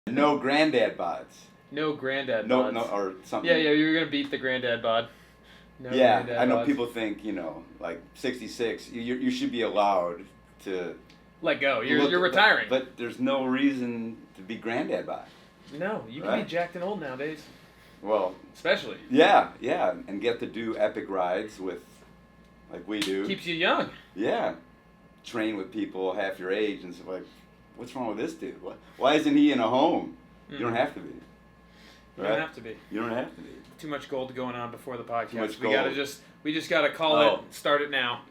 No Granddad Bods. No Granddad No, Bods. no, or something. Yeah, you were gonna beat the Granddad Bod. No Yeah, Granddad I know Bods. people think, like 66, you should be allowed to Let go. You're look- retiring. But there's no reason to be Granddad Bod. No, you can Right? be jacked and old nowadays. Well, Especially. yeah, and get to do epic rides with, like we do. Keeps you young. Yeah, train with people half your age and stuff like, what's wrong with this dude? Why isn't he in a home? You don't have to be. You Right? don't have to be. You don't have to be. Too much gold going on before the podcast. Too much We gotta gold. we just gotta call it. Start it now.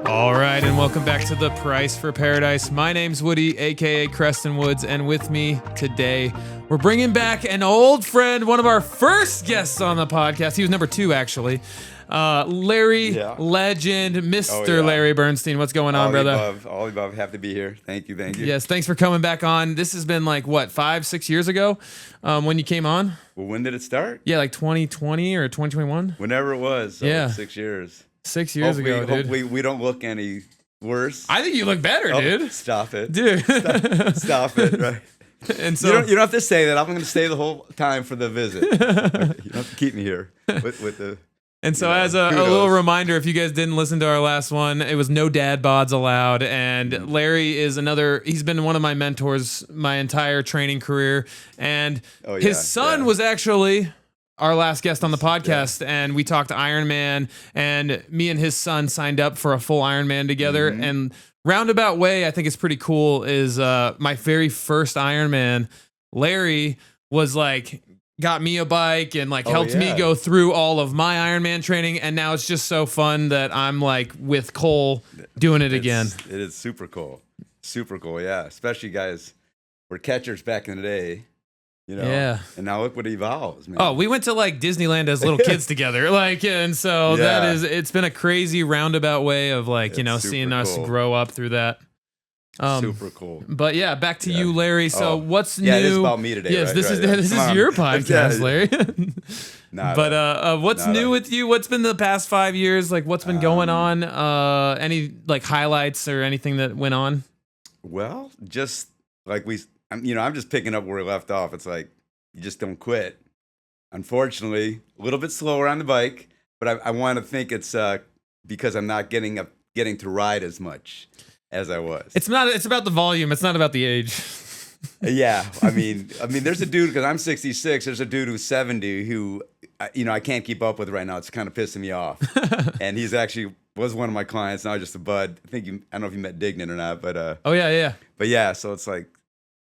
All right, and welcome back to The Price for Paradise. My name's Woody, aka Creston Woods, and with me today, we're bringing back an old friend, one of our first guests on the podcast. He was number 2, actually. Larry, legend, Mr. Larry Bernstein. What's going on, brother? All above. Have to be here. Thank you. Yes, thanks for coming back on. This has been like, what, 5-6 years ago when you came on? Well, when did it start? Yeah, like 2020 or 2021? Whenever it was. So Yeah. 6 years. 6 years ago, dude. Hopefully we don't look any worse. I think you look better, dude. Stop it. Dude. Stop it. Right. And so You don't have to say that. I'm going to stay the whole time for the visit. You don't have to keep me here with the... And so, Yeah, as a kudos. little reminder, if you guys didn't listen to our last one, it was no Dad Bods Allowed. And Larry is he's been one of my mentors my entire training career. And his son was actually our last guest on the podcast. And we talked Ironman, and me and his son signed up for a full Ironman together. And roundabout way, I think it's pretty cool, is my very first Ironman, Larry was like, got me a bike and like helped me go through all of my Ironman training, and now it's just so fun that I'm like with Cole doing it again. It is super cool. Super cool, yeah. Especially guys were catchers back in the day, Yeah. And now look what evolves, man. Oh, we went to like Disneyland as little kids together. Like, and so it's been a crazy roundabout way of like, seeing us grow up through that. Super cool. But yeah, back to you, Larry. So what's new? Yeah, it is about me today. Yes, right? this is your podcast, Larry. What's new with you? What's been the past 5 years? Like, what's been going on? Any like highlights or anything that went on? Well, just like I'm just picking up where we left off. It's like you just don't quit. Unfortunately, a little bit slower on the bike, but I want to think it's because I'm not getting to ride as much as I was. It's about the volume. It's not about the age. Yeah, I mean, there's a dude, because I'm 66. There's a dude who's 70 who, I can't keep up with right now. It's kind of pissing me off. And he's actually was one of my clients. Now just a bud. I don't know if you met Dignan or not, but oh yeah. But yeah, so it's like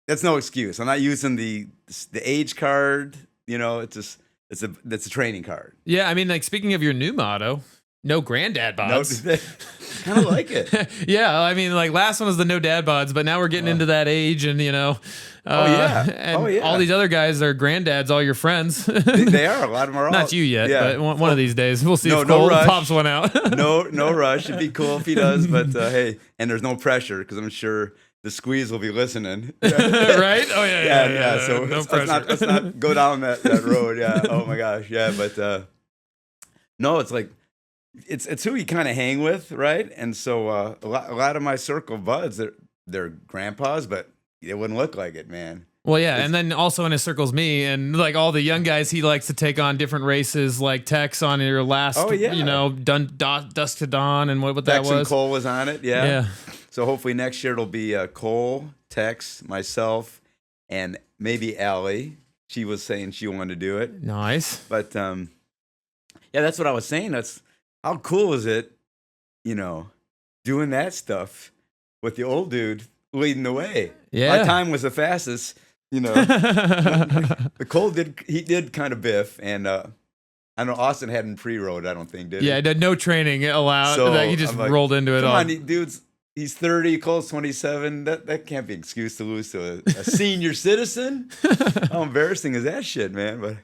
that's no excuse. I'm not using the age card. It's a training card. Yeah, I mean, like, speaking of your new motto, no Granddad Bods. No, kind of like it. Yeah, I mean, like, last one was the no Dad Bods, but now we're getting into that age, and and all these other guys are granddads, all your friends. They are. A lot of them are. Not you yet, but one of these days we'll see if no Cole rush. pops one out. no rush. It'd be cool if he does, but hey, and there's no pressure because I'm sure the squeeze will be listening. Right? Oh yeah. So no let's not go down that road. Yeah. Oh my gosh. Yeah, but no, it's like. It's who you kind of hang with, right? And so a lot of my circle buds, they're grandpas, but it wouldn't look like it, man. Well, yeah, and then also in his circles, me and like all the young guys, he likes to take on different races, like Tex on your last, Dusk to Dawn, and what that Tex was. And Cole was on it, yeah. Yeah. So hopefully next year it'll be Cole, Tex, myself, and maybe Allie. She was saying she wanted to do it. Nice. But yeah, that's what I was saying. How cool is it, doing that stuff with the old dude leading the way? Yeah. My time was the fastest, The Cole did kind of biff, and I know Austin hadn't pre-rode, I don't think, did he? Yeah, no training allowed. So he just rolled into it come all. on, dude's, he's 30, Cole's 27. That can't be an excuse to lose to a senior citizen. How embarrassing is that shit, man? But...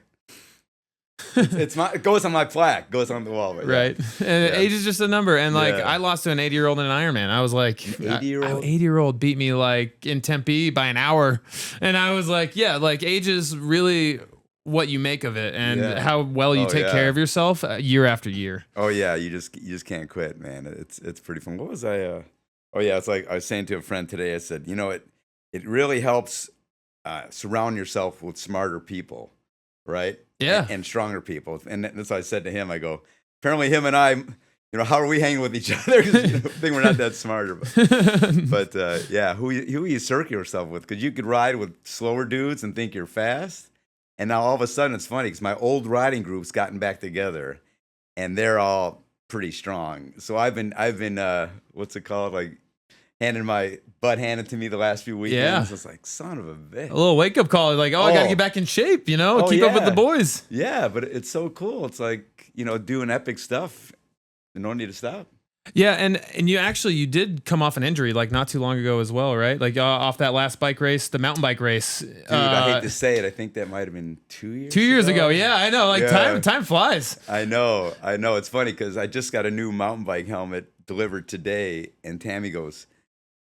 it goes on my plaque, goes on the wall. But right. And age is just a number. And like, I lost to an 80-year-old in an Ironman. I was like, 80-year-old? 80-year-old beat me like in Tempe by an hour. And I was like, yeah, like age is really what you make of it and how well you take care of yourself year after year. Oh yeah. You just can't quit, man. It's pretty fun. What was I, Oh yeah, it's like I was saying to a friend today. I said, it really helps surround yourself with smarter people, right? Yeah. And stronger people. And that's what I said to him. I go, apparently him and I, how are we hanging with each other? 'Cause, I think we're not that smarter. But yeah, who you circle yourself with? Because you could ride with slower dudes and think you're fast. And now all of a sudden it's funny because my old riding group's gotten back together, and they're all pretty strong. So I've been what's it called, like handed my butt handed to me the last few weekends. Yeah. It's like, son of a bitch. A little wake up call, like, I got to get back in shape, keep up with the boys. Yeah, but it's so cool. It's like, doing epic stuff. No need to stop. Yeah, and you did come off an injury like not too long ago as well, right? Like off that last bike race, the mountain bike race. Dude, I hate to say it, I think that might have been 2 years. 2 years ago, yeah, I know. Like time flies. I know. It's funny because I just got a new mountain bike helmet delivered today, and Tammy goes,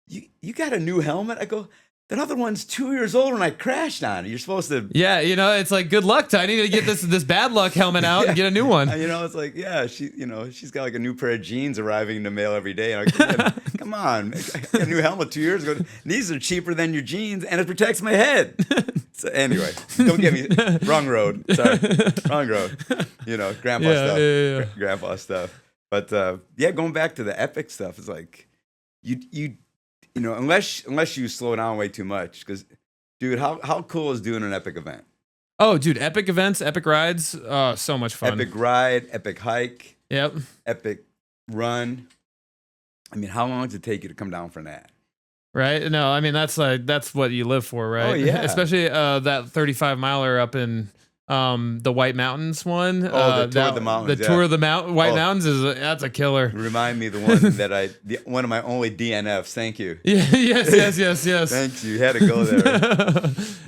"You got a new helmet?" I go, "That other one's 2 years old, and I crashed on it. You're supposed to." Yeah, it's like, good luck. I need to get this bad luck helmet out and get a new one. It's like, yeah, she's got like a new pair of jeans arriving in the mail every day. And I'm like, come on, I got a new helmet 2 years ago. These are cheaper than your jeans, and it protects my head. So anyway, don't get me wrong road. Sorry, wrong road. Grandpa stuff, grandpa stuff. But going back to the epic stuff, it's like unless you slow down way too much, because, dude, how cool is doing an epic event? Oh, dude, epic events, epic rides, so much fun. Epic ride, epic hike. Yep. Epic run. I mean, how long does it take you to come down from that? Right? No, that's what you live for, right? Oh, yeah. Especially that 35 miler up in the White Mountains one. The Tour of the Mountains. The Tour of the White Mountains that's a killer. Remind me the one that one of my only DNFs. Thank you. Yeah, yes. Thank you. You had to go there.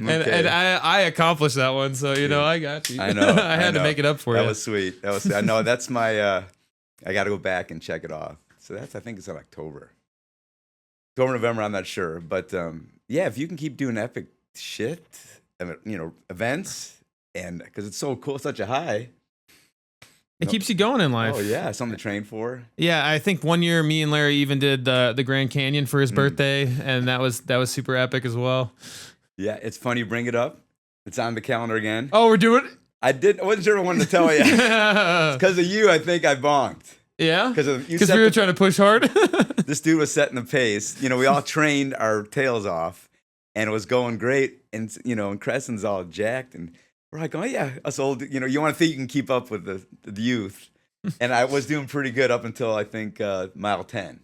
Okay. And I accomplished that one, so I got you. I know. I had to make it up for you. That was sweet. I know that's my. I got to go back and check it off. So I think it's in October, November. I'm not sure, but if you can keep doing epic shit, events. And because it's so cool, such a high. It keeps you going in life. Oh, yeah. Something to train for. Yeah, I think one year me and Larry even did the Grand Canyon for his birthday, and that was super epic as well. Yeah, it's funny you bring it up. It's on the calendar again. Oh, we're doing it? I wasn't sure I wanted to tell you. Because of you, I think I bonked. Yeah? Because we were trying to push hard? This dude was setting the pace. We all trained our tails off, and it was going great. And, and Crescent's all jacked, and we're like, oh, yeah, us old, you want to think you can keep up with the youth. And I was doing pretty good up until, I think, mile 10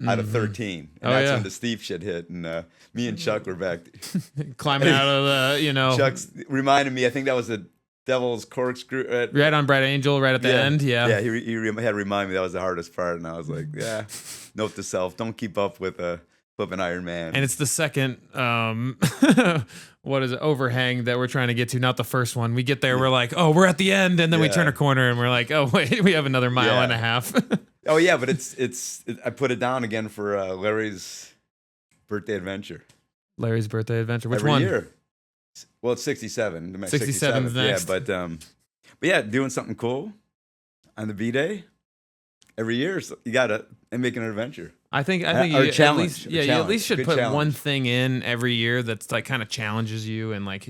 out of 13. And that's when the steep shit hit. And me and Chuck were back. Climbing out of the, Chuck's reminded me, I think that was the Devil's Corkscrew. Right on Bright Angel, right at the end, yeah. Yeah, he had to remind me that was the hardest part. And I was like, yeah, note to self, don't keep up with flipping Ironman. And it's the second, overhang that we're trying to get to, not the first one. We get there, we're like, oh, we're at the end, and then we turn a corner, and we're like, oh, wait, we have another mile and a half. Oh, yeah, but I put it down again for Larry's birthday adventure. Larry's birthday adventure? Which Every one? year. Well, it's 67. 67's next. Yeah, but yeah, doing something cool on the B-Day every year. So you got to make an adventure. I think you at least should put one thing in every year that's like kind of challenges you and like,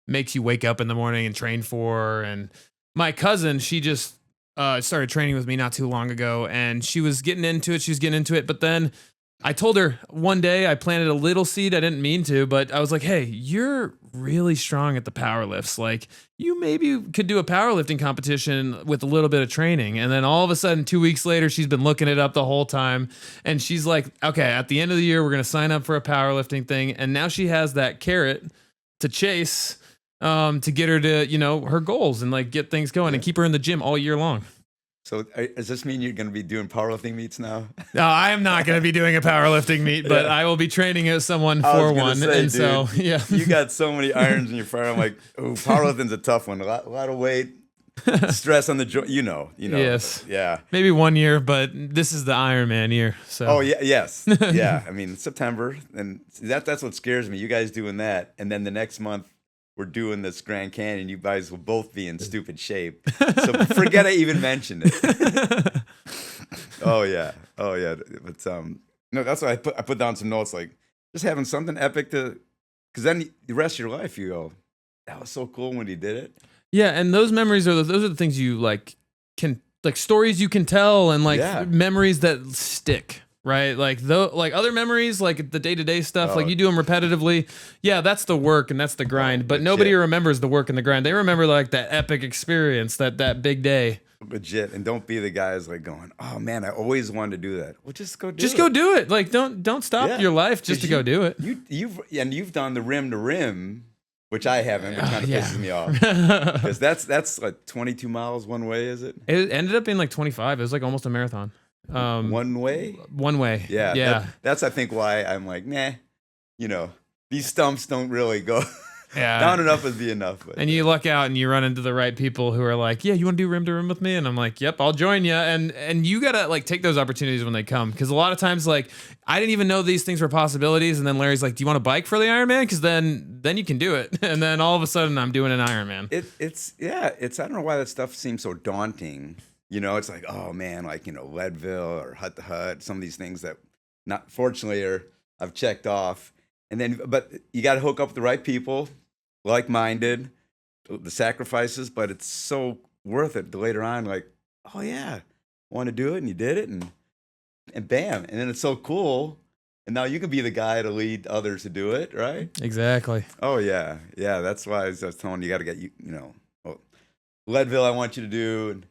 makes you wake up in the morning and train for. And my cousin, she just started training with me not too long ago, and she was getting into it. But then I told her one day, I planted a little seed. I didn't mean to, but I was like, hey, you're really strong at the power lifts. Like, you maybe could do a powerlifting competition with a little bit of training. And then all of a sudden, 2 weeks later, she's been looking it up the whole time. And she's like, okay, at the end of the year, we're going to sign up for a powerlifting thing. And now she has that carrot to chase to get her to, her goals and like get things going and keep her in the gym all year long. So does this mean you're going to be doing powerlifting meets now? No, I am not going to be doing a powerlifting meet, but I will be training as someone for one. Say, and dude, so, yeah. You got so many irons in your fire. I'm like, oh, powerlifting's a tough one. A lot of weight, stress on the joint. Yes. Yeah. Maybe 1 year, but this is the Ironman year. So. Oh, yeah. Yes. Yeah. I mean, September. And that's what scares me. You guys doing that. And then the next month, we're doing this Grand Canyon. You guys will both be in stupid shape. So forget I even mentioned it. Oh yeah. But No, that's why I put down some notes, like just having something epic to, because then the rest of your life you go, that was so cool when he did it. Yeah, and those memories those are the things you like can like stories you can tell and like memories that stick. Right, like other memories, like the day-to-day stuff, like you do them repetitively. Yeah, that's the work and that's the grind. But nobody remembers the work and the grind. They remember like that epic experience, that big day. Legit, and don't be the guys like going, "Oh man, I always wanted to do that." Well, just go do it. Just go do it. Like don't stop your life just to go do it. You've done the rim to rim, which I haven't, which kind of pisses me off because that's like 22 miles one way, is it? It ended up being like 25. It was like almost a marathon. One way. Yeah. That's I think why I'm like, nah. These stumps don't really go. Yeah. Down and up would be enough. But, and you luck out and you run into the right people who are like, yeah, you want to do rim to rim with me? And I'm like, yep, I'll join you. And you got to like take those opportunities when they come. Cause a lot of times, like, I didn't even know these things were possibilities. And then Larry's like, do you want a bike for the Ironman? Cause then you can do it. And then all of a sudden I'm doing an Ironman. It's I don't know why that stuff seems so daunting. It's like, oh man, like, Leadville or Hut to Hut, some of these things that not fortunately I've checked off. And then, but you got to hook up with the right people, like-minded, the sacrifices, but it's so worth it to later on, like, oh yeah, want to do it, and you did it, and bam, and then it's so cool, and now you can be the guy to lead others to do it, right? Exactly. Oh yeah, that's why I was telling you got to get Leadville, I want you to do, and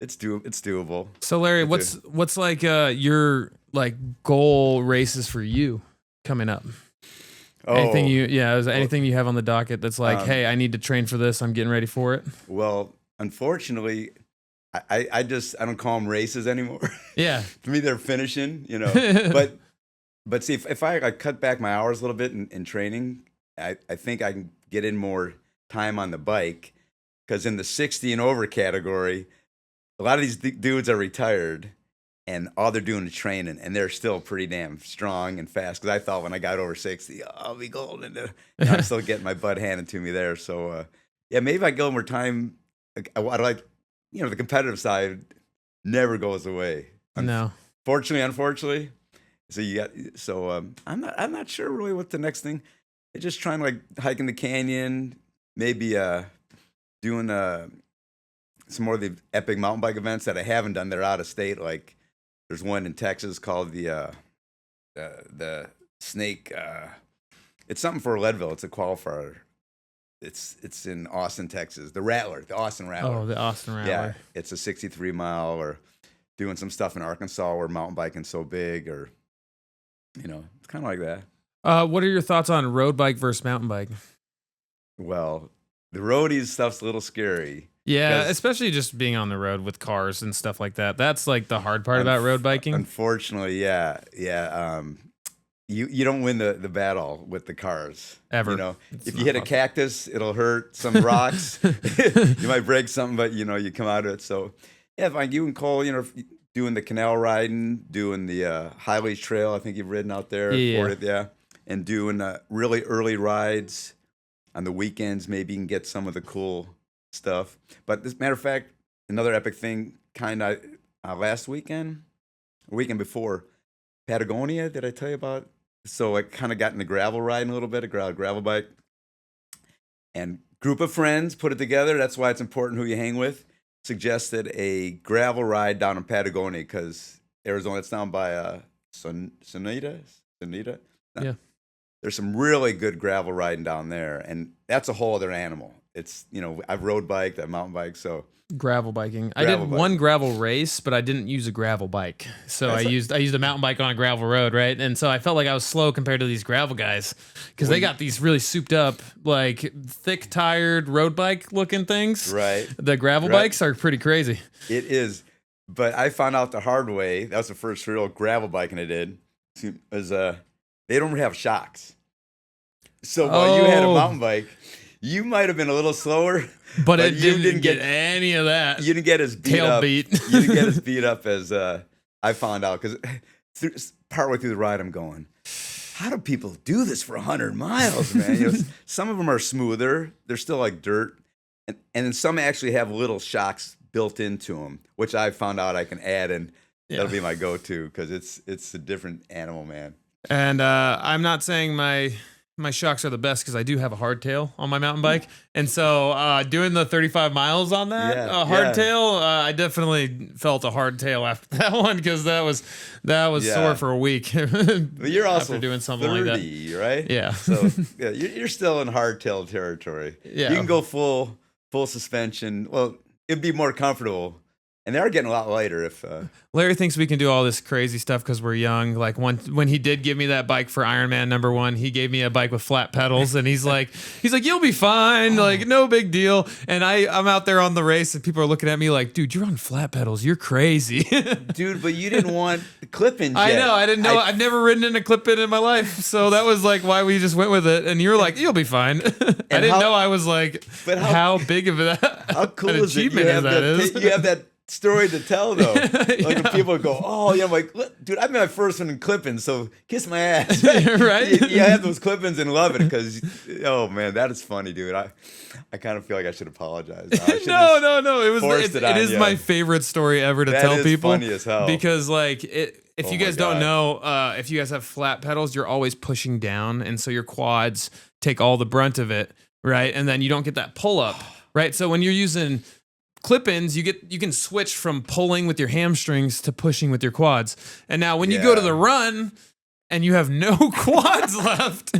it's doable. So Larry, what's like your like goal races for you coming up? Anything you have on the docket that's like, hey, I need to train for this. I'm getting ready for it. Well, unfortunately, I don't call them races anymore. Yeah. To me, they're finishing, But see, if I cut back my hours a little bit in training, I think I can get in more time on the bike. Because in the 60 and over category, a lot of these dudes are retired. And all they're doing is training, and they're still pretty damn strong and fast. Because I thought when I got over 60, I'll be golden. And I'm still getting my butt handed to me there. So, maybe I go more time. I like, the competitive side never goes away. No. Unfortunately. So I'm not sure really what the next thing. It's just trying to like hike in the canyon, maybe doing some more of the epic mountain bike events that I haven't done. They're out of state, like. There's one in Texas called the Snake. It's something for Leadville. It's a qualifier. It's in Austin, Texas. The Austin Rattler. Oh, the Austin Rattler. Yeah, it's a 63 mile, or doing some stuff in Arkansas where mountain biking's so big, or it's kind of like that. What are your thoughts on road bike versus mountain bike? Well, the roadies stuff's a little scary. Yeah, especially just being on the road with cars and stuff like that. That's like the hard part about road biking. Unfortunately, yeah. You don't win the battle with the cars. Ever. If you hit a cactus, it'll hurt. Some rocks, you might break something, but you come out of it. So yeah, if you and Cole, doing the canal riding, doing the Highlands Trail, I think you've ridden out there for it, and doing really early rides on the weekends. Maybe you can get some of the cool stuff. But as a matter of fact, another epic thing kind of last weekend, or weekend before, Patagonia, did I tell you about? So I kind of got into gravel riding a little bit, a gravel bike. And group of friends put it together. That's why it's important who you hang with. Suggested a gravel ride down in Patagonia because Arizona, it's down by Sonita. Yeah. There's some really good gravel riding down there. And that's a whole other animal. It's, I've road biked, I've mountain biked, so. Gravel biking. I did one gravel race, but I didn't use a gravel bike. So I used a mountain bike on a gravel road, right? And so I felt like I was slow compared to these gravel guys because they got these really souped up, like thick tired road bike looking things. Right. The gravel bikes are pretty crazy. It is. But I found out the hard way. That was the first real gravel biking I did. Was they don't have shocks. So while you had a mountain bike, you might have been a little slower, but you didn't get any of that. You didn't get as beat up. You didn't get as beat up as I found out because partway through the ride, I'm going, how do people do this for 100 miles, man? Some of them are smoother; they're still like dirt, and then some actually have little shocks built into them, which I found out I can add. And That'll be my go-to because it's a different animal, man. And I'm not saying my shocks are the best because I do have a hardtail on my mountain bike, and so doing the 35 miles on that hardtail, I definitely felt a hardtail after that one because that was sore for a week. But you're also after doing something 30, like that, right? Yeah. So yeah, you're still in hardtail territory. Yeah, you can go full suspension. Well, it'd be more comfortable. And they are getting a lot lighter. If Larry thinks we can do all this crazy stuff because we're young. Like when he did give me that bike for Ironman #1, he gave me a bike with flat pedals, and he's like, you'll be fine, like no big deal. And I'm out there on the race, and people are looking at me like, dude, you're on flat pedals, you're crazy, dude. But you didn't want the clip-in jet. I know, I didn't know. I've never ridden in a clip-in in my life, so that was like why we just went with it. And you were like, you'll be fine. I didn't know I was like, how big of that? How cool is it? You have that story to tell though. Like when people go, oh yeah, I'm like, dude, I made my first one in clip-ins, so kiss my ass. Right? You have those clip-ins and love it because, oh man, that is funny, dude. I kind of feel like I should apologize. No. It is my favorite story ever to tell people. Funny as hell. Because like if you guys don't know, if you guys have flat pedals, you're always pushing down, and so your quads take all the brunt of it, right? And then you don't get that pull up, right? So when you're using clip-ins, you can switch from pulling with your hamstrings to pushing with your quads. And now when you go to the run and you have no quads left,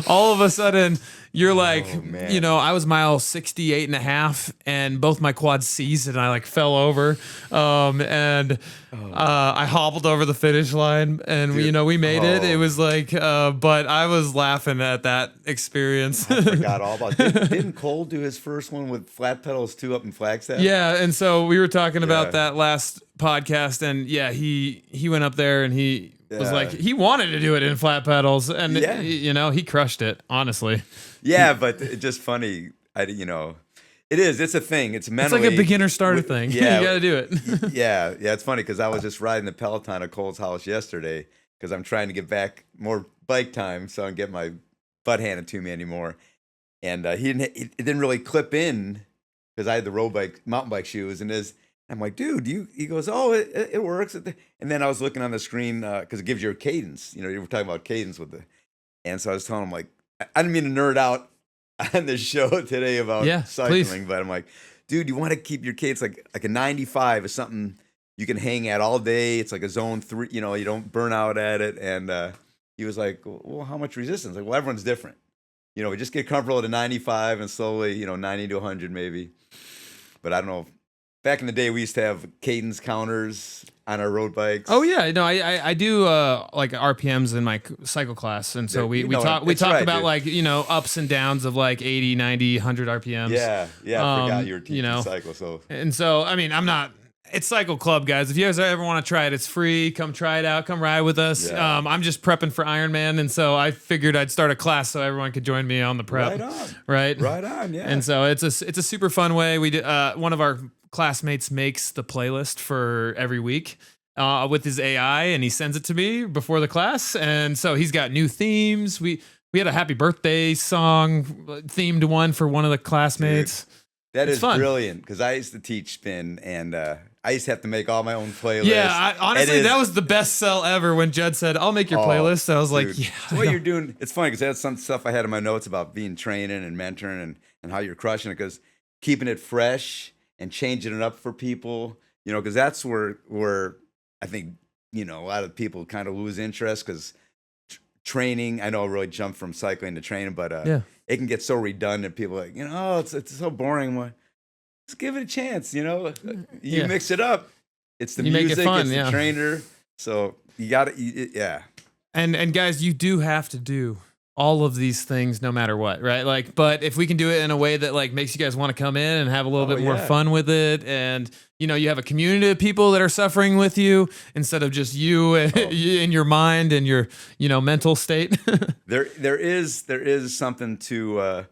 all of a sudden you're like, I was mile 68.5 and both my quads seized and I like fell over. I hobbled over the finish line and we made it. It was like, but I was laughing at that experience. I forgot all about it. Didn't Cole do his first one with flat pedals too up in Flagstaff? Yeah. And so we were talking about that last podcast, and he went up there and he was like, he wanted to do it in flat pedals, and he crushed it, honestly. Yeah, but it's just funny. It's a thing. It's mentally. It's like a beginner starter thing. Yeah, you got to do it. yeah. It's funny because I was just riding the Peloton at Cole's house yesterday because I'm trying to get back more bike time, so I don't get my butt handed to me anymore. And it didn't really clip in because I had the mountain bike shoes, and I'm like, dude, he goes, oh, it works. And then I was looking on the screen because it gives you a cadence. You were talking about cadence and so I was telling him, like, I didn't mean to nerd out on the show today about cycling, please. But I'm like, dude, you want to keep your cadence like a 95 is something you can hang at all day. It's like a zone 3, you don't burn out at it. And he was like, well, how much resistance? Like, well, everyone's different. We just get comfortable at a 95 and slowly, 90 to 100 maybe. But I don't know. Back in the day, we used to have cadence counters on our road bikes. Oh yeah, no, I do like RPMs in my cycle class, and so we talk about, dude, like ups and downs of like 80, 90, 100 RPMs. Yeah, I forgot you were teaching cycle. So I mean, I'm not. It's Cycle Club, guys. If you guys ever want to try it, it's free. Come try it out. Come ride with us. Yeah. I'm just prepping for Ironman, and so I figured I'd start a class so everyone could join me on the prep. Right on. Yeah. And so it's a super fun way. We did one of our classmates makes the playlist for every week with his AI, and he sends it to me before the class. And so he's got new themes. We had a happy birthday song themed one for one of the classmates. Dude, that is fun. Brilliant, because I used to teach spin, and I used to have to make all my own playlists. Yeah, honestly, that was the best sell ever when Judd said, I'll make your playlist. I was like, dude, what you're doing, it's funny because that's some stuff I had in my notes about being training and mentoring and how you're crushing it, because keeping it fresh and changing it up for people, because that's where I think, a lot of people kind of lose interest, because training, I know I really jumped from cycling to training, but it can get so redundant. People are like, it's so boring. Well, let's give it a chance, You mix it up. It's the music, make it fun, it's the trainer. So you got to, And guys, you do have to do all of these things no matter what, right? Like, but if we can do it in a way that like makes you guys want to come in and have a little bit more fun with it, and you have a community of people that are suffering with you instead of just you in your mind and your mental state. there is something to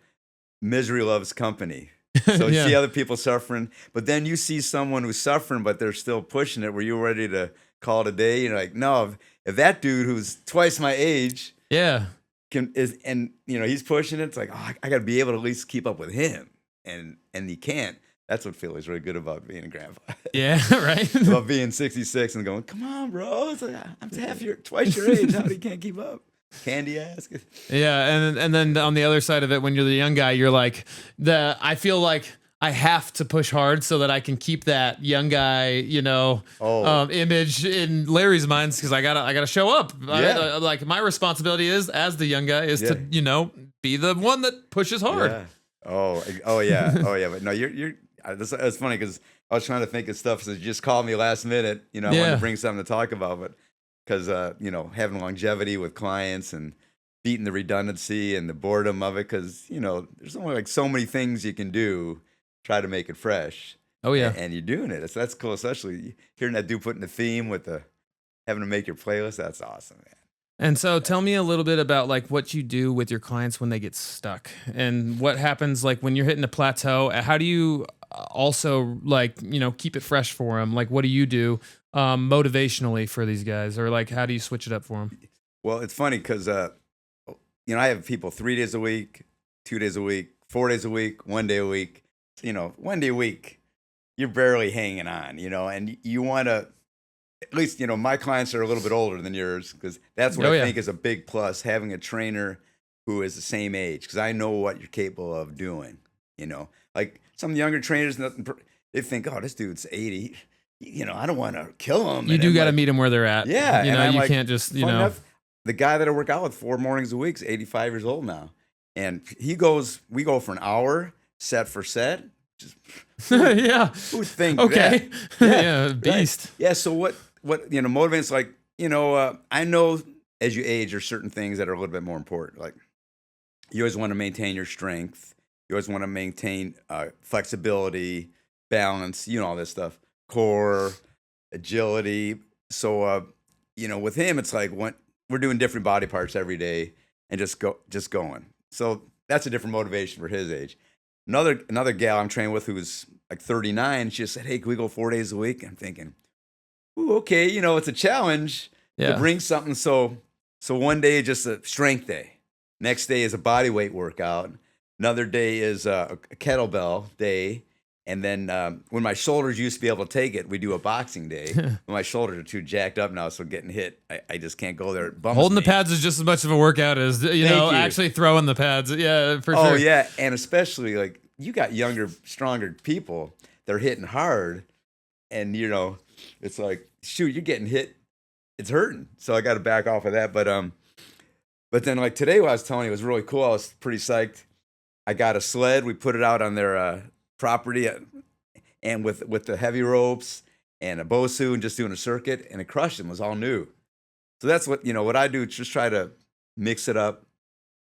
misery loves company. So you see other people suffering, but then you see someone who's suffering but they're still pushing it, where you're ready to call it a day. You're like, no, if that dude who's twice my age he's pushing it, it's like, I got to be able to at least keep up with him, and he can't. That's what feels really good about being a grandpa. Yeah, right. About being 66 and going, come on, bro. It's like, I'm twice your age. How do you can't keep up? Candy ass. Yeah, and then on the other side of it, when you're the young guy, you're like, I feel like I have to push hard so that I can keep that young guy, image in Larry's mind, because I gotta show up. Yeah. Like my responsibility is as the young guy is to be the one that pushes hard. Yeah. Oh yeah. But no, you're. It's funny because I was trying to think of stuff. So you just called me last minute. I wanted to bring something to talk about, but because having longevity with clients and beating the redundancy and the boredom of it, because there's only like so many things you can do. Try to make it fresh. Oh yeah, and you're doing it. That's cool, especially hearing that dude putting the theme with having to make your playlist. That's awesome, man. And so tell me a little bit about like what you do with your clients when they get stuck and what happens like when you're hitting a plateau. How do you also keep it fresh for them? Like what do you do motivationally for these guys, or like how do you switch it up for them? Well, it's funny because I have people 3 days a week, 2 days a week, 4 days a week, 1 day a week. 1 day a week, you're barely hanging on, and you want to, at least, my clients are a little bit older than yours, because that's what I think is a big plus, having a trainer who is the same age, because I know what you're capable of doing, like some of the younger trainers, they think, oh, this dude's 80, I don't want to kill him. You do got to meet them where they're at. Yeah. You can't just, enough, the guy that I work out with 4 mornings a week is 85 years old now, and we go for an hour, set for set. Just yeah. Who thinks okay. that? Yeah, beast. Right. Yeah. So what motivates, like, I know as you age, there's certain things that are a little bit more important. Like you always want to maintain your strength. You always want to maintain flexibility, balance, all this stuff, core, agility. So, with him, it's like we're doing different body parts every day and just going. So that's a different motivation for his age. Another gal I'm training with who's like 39, she just said, hey, can we go 4 days a week? I'm thinking, ooh, okay, it's a challenge to bring something. So one day is just a strength day. Next day is a body weight workout. Another day is a kettlebell day. And then when my shoulders used to be able to take it, we do a boxing day. My shoulders are too jacked up now, so getting hit, I just can't go there. Holding the pads is just as much of a workout as actually throwing the pads. Yeah, for sure. Oh yeah, and especially like you got younger, stronger people. They're hitting hard, and it's like, shoot, you're getting hit. It's hurting. So I got to back off of that. But then like today, what I was telling you was really cool. I was pretty psyched. I got a sled. We put it out on their property, and with the heavy ropes and a Bosu and just doing a circuit, and it crushed them. It was all new. So that's what I do, just try to mix it up.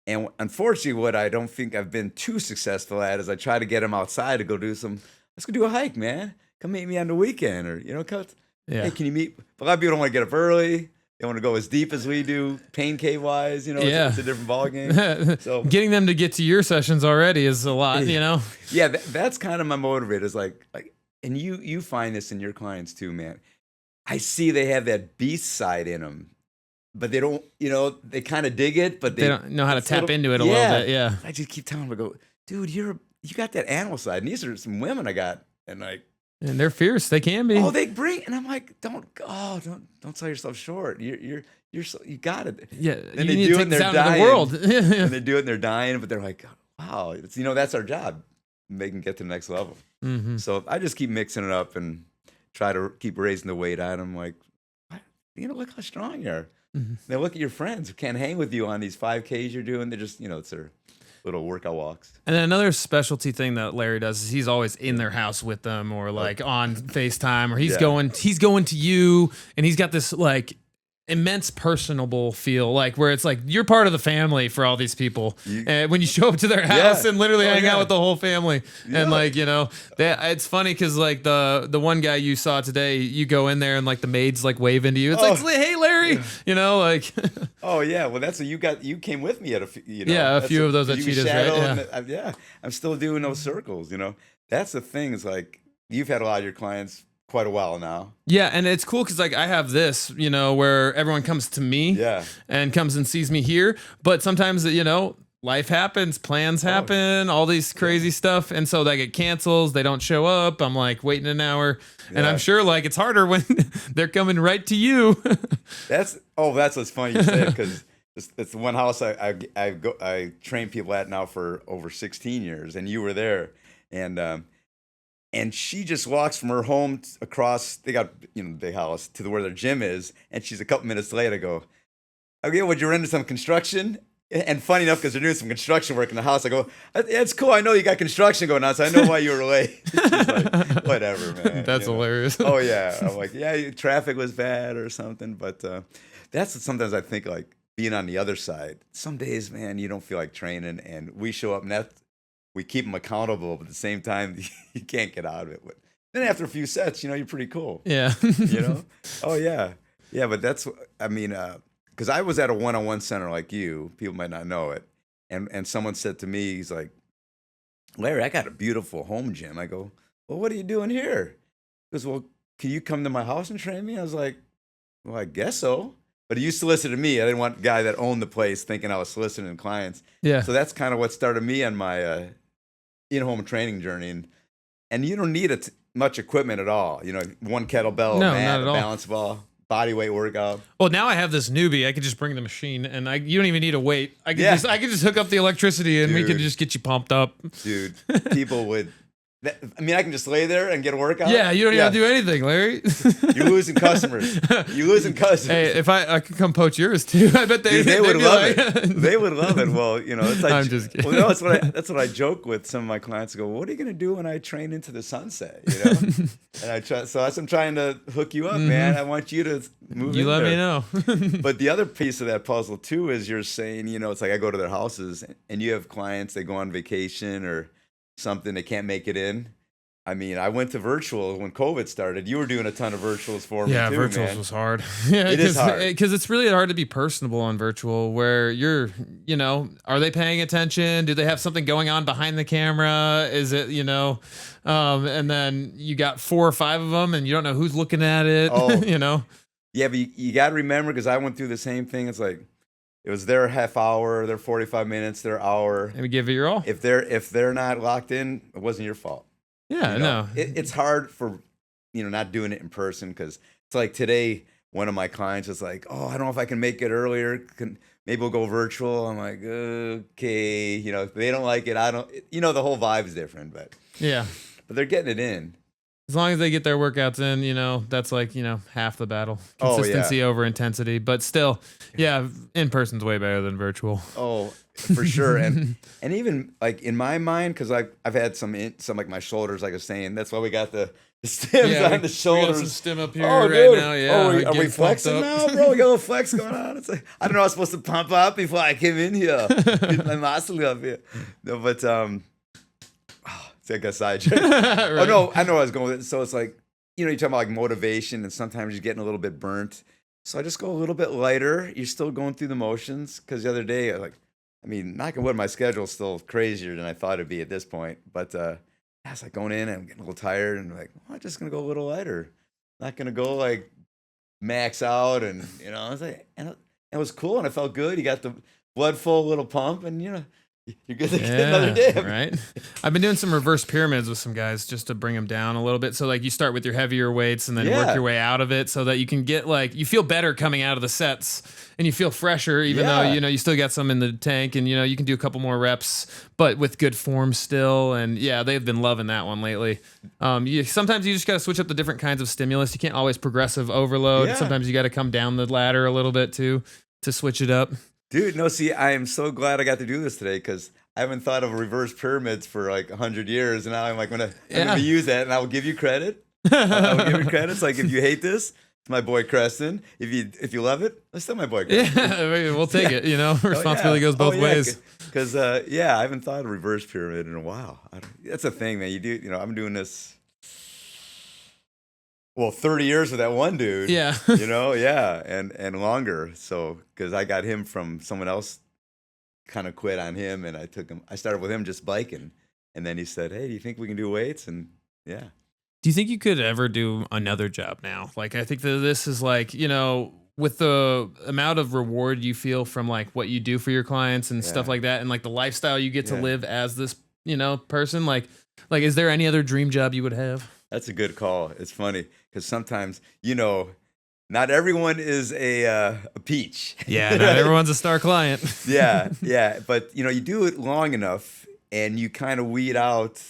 And unfortunately, what I don't think I've been too successful at is I try to get them outside to go let's go do a hike, man. Come meet me on the weekend, or hey, can you meet? A lot of people don't want to get up early. They want to go as deep as we do, pain cave wise. It's a different ball game. So getting them to get to your sessions already is a lot. Yeah, that's kind of my motivator. Is like, and you find this in your clients too, man. I see they have that beast side in them, but they don't. They kind of dig it, but they don't know how to tap into it a little bit. Yeah, I just keep telling them, I go, dude, you got that animal side. And these are some women I got, and like. And they're fierce. They can be. Oh, they bring, and I'm like, don't sell yourself short. You got it. Yeah, and you need to take this out into the world. And they do it, and they're dying, but they're like, wow, it's that's our job. Make them get to the next level. Mm-hmm. So I just keep mixing it up and try to keep raising the weight on them. Like, look how strong you are. Mm-hmm. Now look at your friends who can't hang with you on these 5Ks you're doing. They're just, it's their little workout walks. And then another specialty thing that Larry does is he's always in their house with them, or like on FaceTime, or he's going to you, and he's got this like immense personable feel, like where it's like you're part of the family for all these people. And when you show up to their house and literally hang out with the whole family, and like it's funny because like the one guy you saw today, you go in there and like the maids like wave into you. It's like, hey Larry, like. Oh yeah, well that's what you came with me at a few. A few of those at Cheetahs, right? Yeah, I'm still doing those circles. That's the thing. Is like you've had a lot of your clients quite a while now. Yeah, and it's cool because like I have this, where everyone comes to me, and comes and sees me here. But sometimes, life happens, plans happen, all these crazy stuff. And so they get cancels. They don't show up. I'm like waiting an hour. Yeah. And I'm sure like it's harder when they're coming right to you. That's what's funny you say, because it's the one house I train people at now for over 16 years, and you were there, and she just walks from her home across, they got, the big house, to where their gym is, and she's a couple minutes late. I go, okay, would you run into some construction? And funny enough, because they're doing some construction work in the house, I go, yeah, it's cool. I know you got construction going on, so I know why you were late. She's like, whatever, man. That's hilarious. Oh, yeah. I'm like, yeah, traffic was bad or something. But that's what sometimes I think, like, being on the other side. Some days, man, you don't feel like training, and we show up, and we keep them accountable, but at the same time, you can't get out of it. But then after a few sets, you're pretty cool. Yeah. Oh, yeah. Yeah, but that's, I mean, because I was at a one-on-one center like you. People might not know it. And someone said to me, he's like, Larry, I got a beautiful home gym. I go, well, what are you doing here? He goes, well, can you come to my house and train me? I was like, well, I guess so. But he solicited me. I didn't want the guy that owned the place thinking I was soliciting clients. Yeah. So that's kind of what started me on my in-home training journey. And you don't need much equipment at all. One kettlebell, no, a mat, not at a all. balance ball, body weight workout. Well, now I have this newbie. I could just bring the machine, and you don't even need a weight. I could just hook up the electricity, and we can just get you pumped up. Dude, people would. I can just lay there and get a workout. Yeah, you don't even have to do anything, Larry. You're losing customers. Hey, if I could come poach yours too, I bet they would love it. They would love it. Well, it's like, I'm just kidding. Well, that's what I joke with some of my clients. I go, what are you going to do when I train into the sunset? And I'm trying to hook you up, man. I want you to move. You let me know. But the other piece of that puzzle too is you're saying, it's like I go to their houses, and you have clients, they go on vacation or something, they can't make it in. I went to virtual when COVID started. You were doing a ton of virtuals for me too, virtuals man. was hard. Yeah, it is hard. Because it's really hard to be personable on virtual where you're, are they paying attention? Do they have something going on behind the camera? Is it, and then you got 4 or 5 of them and you don't know who's looking at it, Yeah, but you got to remember, because I went through the same thing. It's like, it was their half hour, their 45 minutes, their hour. And we give it your all. If they're not locked in, it wasn't your fault. Yeah, no. It's hard for, not doing it in person, because it's like today, one of my clients was like, oh, I don't know if I can make it earlier. Maybe we'll go virtual. I'm like, okay. If they don't like it, I don't, the whole vibe's different, but. Yeah. But they're getting it in. As long as they get their workouts in, that's like, half the battle. Consistency over intensity. But still, yeah, in person's way better than virtual. Oh, for sure. And even like in my mind, because I've had some like my shoulders, like I was saying, that's why we got the stims on the shoulders. We got some stim up here right dude. Now. Yeah. Oh, are we flexing now, bro? We got a little flex going on. It's like, I don't know, I was supposed to pump up before I came in here. Get my muscle up here. No, but it's like a sidetrack. Right. Oh no, I know where I was going with it. So it's like, you're talking about like motivation, and sometimes you're getting a little bit burnt. So I just go a little bit lighter. You're still going through the motions. Because the other day, knock on wood, my schedule's still crazier than I thought it'd be at this point. But I was like going in and I'm getting a little tired, and like, I'm just gonna go a little lighter. Not gonna go like max out, and I was like, and it was cool, and I felt good. You got the blood flow, a little pump, and you're good to get another day. Right. I've been doing some reverse pyramids with some guys just to bring them down a little bit. So like you start with your heavier weights and then work your way out of it, so that you can get you feel better coming out of the sets, and you feel fresher, even though, you still got some in the tank, and, you can do a couple more reps, but with good form still. And yeah, they've been loving that one lately. Sometimes you just got to switch up the different kinds of stimulus. You can't always progressive overload. Yeah. Sometimes you got to come down the ladder a little bit too, to switch it up. Dude, no, see, I am so glad I got to do this today, because I haven't thought of reverse pyramids for like 100 years, and now I'm like, I'm gonna use that, and I will give you credit. I will give you credit. It's like, if you hate this, it's my boy Creston. If you love it, it's still my boy Creston. Yeah, we'll take it. Responsibility goes both ways. Because I haven't thought of reverse pyramid in a while. That's a thing, man. You do. I'm doing this. Well, 30 years with that one dude. Yeah. And longer. So, because I got him from someone else, kind of quit on him, and I started with him just biking. And then he said, hey, do you think we can do weights? And yeah. Do you think you could ever do another job now? Like, I think that this is like, with the amount of reward you feel from like what you do for your clients and stuff like that, and like the lifestyle you get to live as this, person, like is there any other dream job you would have? That's a good call. It's funny because sometimes, not everyone is a peach. Yeah, not everyone's a star client. Yeah. But, you do it long enough and you kind of weed out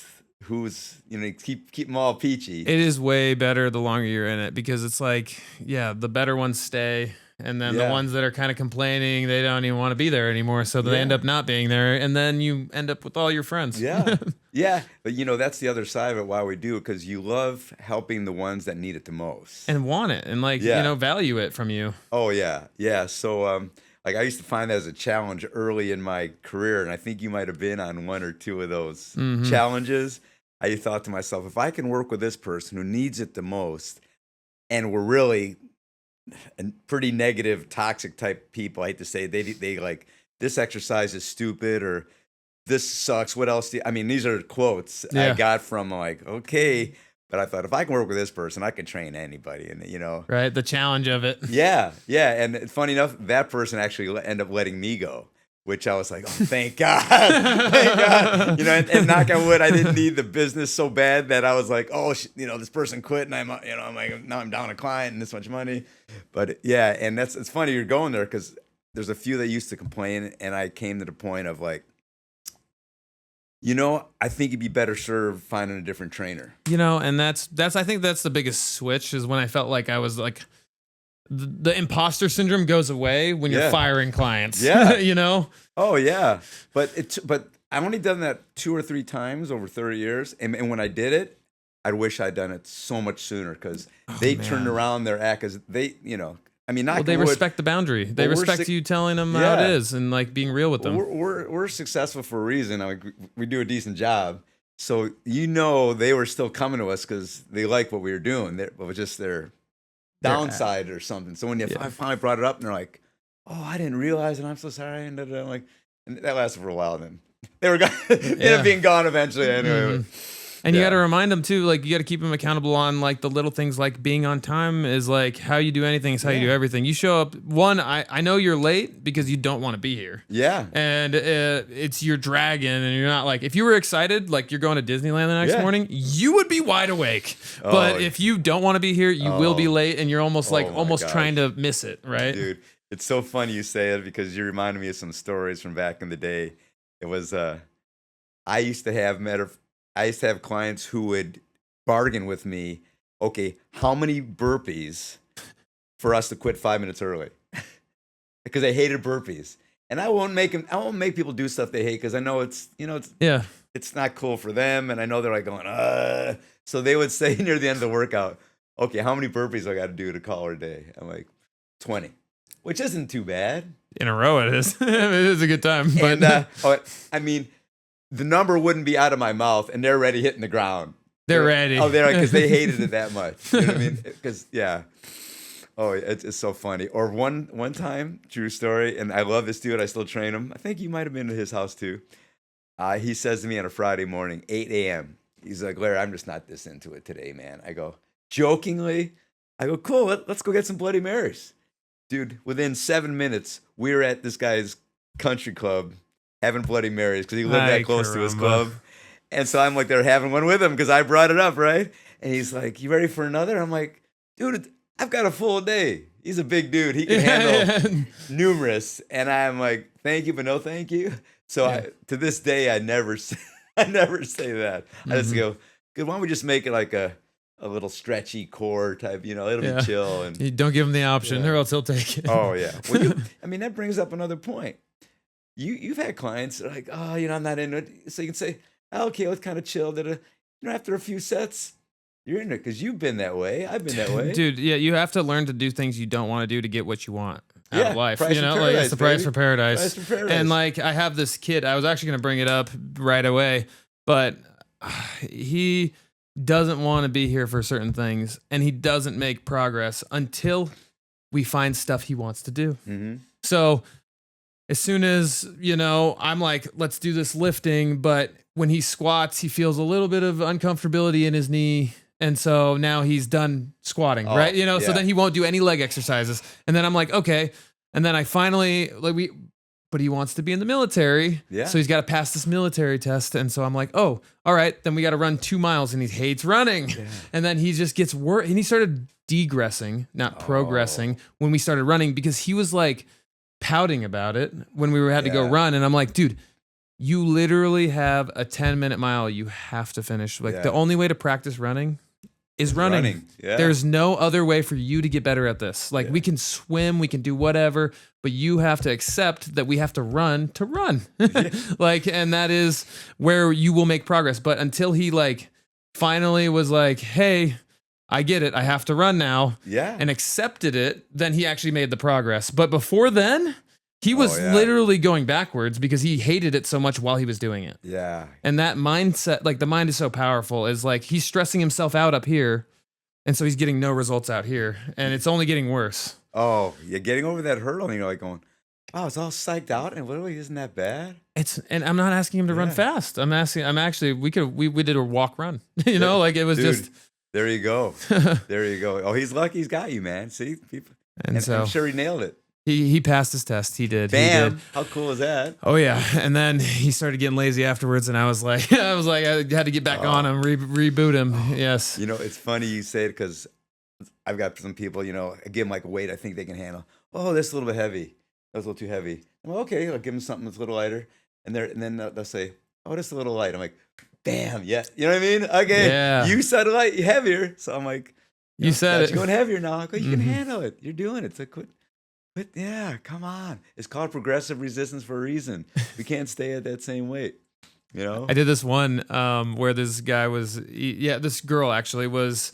who's, keep them all peachy. It is way better the longer you're in it because it's like, the better ones stay. And then the ones that are kind of complaining, they don't even want to be there anymore. So they end up not being there. And then you end up with all your friends. Yeah. Yeah. But, that's the other side of it, why we do it, because you love helping the ones that need it the most. And want it and value it from you. Oh, yeah. Yeah. So, I used to find that as a challenge early in my career. And I think you might have been on one or two of those challenges. I thought to myself, if I can work with this person who needs it the most, and we're really pretty negative, toxic type people, I hate to say, they like, this exercise is stupid or this sucks. What else these are quotes I got from like, okay, but I thought if I can work with this person, I can train anybody. And right, the challenge of it. Yeah. And funny enough, that person actually ended up letting me go, which I was like, oh, thank God. Thank God. And knock on wood, I didn't need the business so bad that I was like, oh, this person quit and I'm like, now I'm down a client and this much money. But yeah, and it's funny you're going there because there's a few that used to complain and I came to the point of like, I think you'd be better served finding a different trainer. And that's I think that's the biggest switch is when I felt like I was like, the imposter syndrome goes away when you're firing clients. Yeah. Oh yeah. But I've only done that 2 or 3 times over 30 years. And when I did it, I wish I'd done it so much sooner because they turned around their act as they, they respect the boundary. They respect you telling them how it is and like being real with them. We're successful for a reason. We do a decent job. So, they were still coming to us because they like what we were doing. It was just their downside or something. So when I finally brought it up and they're like, oh, I didn't realize it. I'm so sorry. And I'm like, and that lasted for a while. Then they were ended up being gone eventually. Anyway. And you got to remind them too, like you got to keep them accountable on like the little things, like being on time is like how you do anything is how you do everything. You show up. I know you're late because you don't want to be here. Yeah. And it's your dragon and you're not like, if you were excited, like you're going to Disneyland the next morning, you would be wide awake. But if you don't want to be here, you will be late and you're almost trying to miss it. Right. Dude, it's so funny you say it because you reminded me of some stories from back in the day. It was, I used to have clients who would bargain with me, okay, how many burpees for us to quit 5 minutes early? Because I hated burpees. And I won't make people do stuff they hate because I know it's not cool for them. And I know they're like going, So they would say near the end of the workout, okay, how many burpees I got to do to call it a day? I'm like, 20, which isn't too bad. In a row it is. It is a good time. But And, the number wouldn't be out of my mouth, and they're already hitting the ground. They're ready. Oh, they're because they hated it that much. You know what I mean? Because oh, it's so funny. Or one time, true story, and I love this dude. I still train him. I think you might have been to his house too. He says to me on a Friday morning, 8 a.m. He's like, Larry, I'm just not this into it today, man. I go jokingly. I go, cool. Let's go get some Bloody Marys, dude. Within 7 minutes, we were at this guy's country club. Having Bloody Marys because he lived that close to his club. And so I'm like, they're having one with him because I brought it up, right? And he's like, you ready for another? I'm like, dude, I've got a full day. He's a big dude. He can handle numerous. And I'm like, thank you, but no thank you. So to this day, I never say that. I just go, good, why don't we just make it like a little stretchy core type, it'll be chill. And you don't give him the option or else he'll take it. Oh, yeah. Well, that brings up another point. You've had clients that are like, oh, I'm not into it. So you can say, oh, okay, let's kind of chill. After a few sets, you're in it because you've been that way. I've been that way. Dude, yeah, you have to learn to do things you don't want to do to get what you want out of life. It's the price for paradise. Price for paradise. And like, I have this kid, I was actually going to bring it up right away, but he doesn't want to be here for certain things and he doesn't make progress until we find stuff he wants to do. Mm-hmm. So as soon as, I'm like, let's do this lifting, but when he squats, he feels a little bit of uncomfortability in his knee And so now he's done squatting, right? You know, so then he won't do any leg exercises. And then I'm like, okay. And then I finally, but he wants to be in the military. Yeah. So he's got to pass this military test. And so I'm like, oh, all right, then we got to run 2 miles, and he hates running. Yeah. And then he just gets worse. And he started degressing, not progressing, when we started running, because he was like pouting about it when we had to go run. And I'm like, dude, you literally have a 10-minute mile you have to finish. Like the only way to practice running is running. Yeah. There's no other way for you to get better at this. Like we can swim, we can do whatever, but you have to accept that we have to run. Like, and that is where you will make progress. But until he like finally was like, hey, I get it, I have to run now. Yeah. And accepted it, then he actually made the progress. But before then, he was literally going backwards because he hated it so much while he was doing it. Yeah. And that mindset, like the mind is so powerful, is like he's stressing himself out up here. And so he's getting no results out here. And it's only getting worse. Oh, you're getting over that hurdle and you're like going, wow, it's all psyched out and literally isn't that bad. And I'm not asking him to run fast. We did a walk run. You know, like it was just. There you go. There you go. Oh, he's lucky he's got you, man. See? People, and so I'm sure he nailed it. He passed his test. He did. Bam! He did. How cool is that? Oh yeah. And then he started getting lazy afterwards, and I was like, I had to get back on him, reboot him. Yes. You know, it's funny you say it because I've got some people. You know, I give them like a weight I think they can handle. Oh, this is a little bit heavy. That was a little too heavy. I'm like, okay, I'll give them something that's a little lighter, and then they'll say, oh, this is a little light. I'm like, bam, yeah. You know what I mean? Okay. Yeah. You said light, heavier. So I'm like, you said it. You're going heavier now. I go, you can handle it. You're doing it. So quit. But yeah, come on. It's called progressive resistance for a reason. We can't stay at that same weight, you know? I did this one where this guy this girl actually was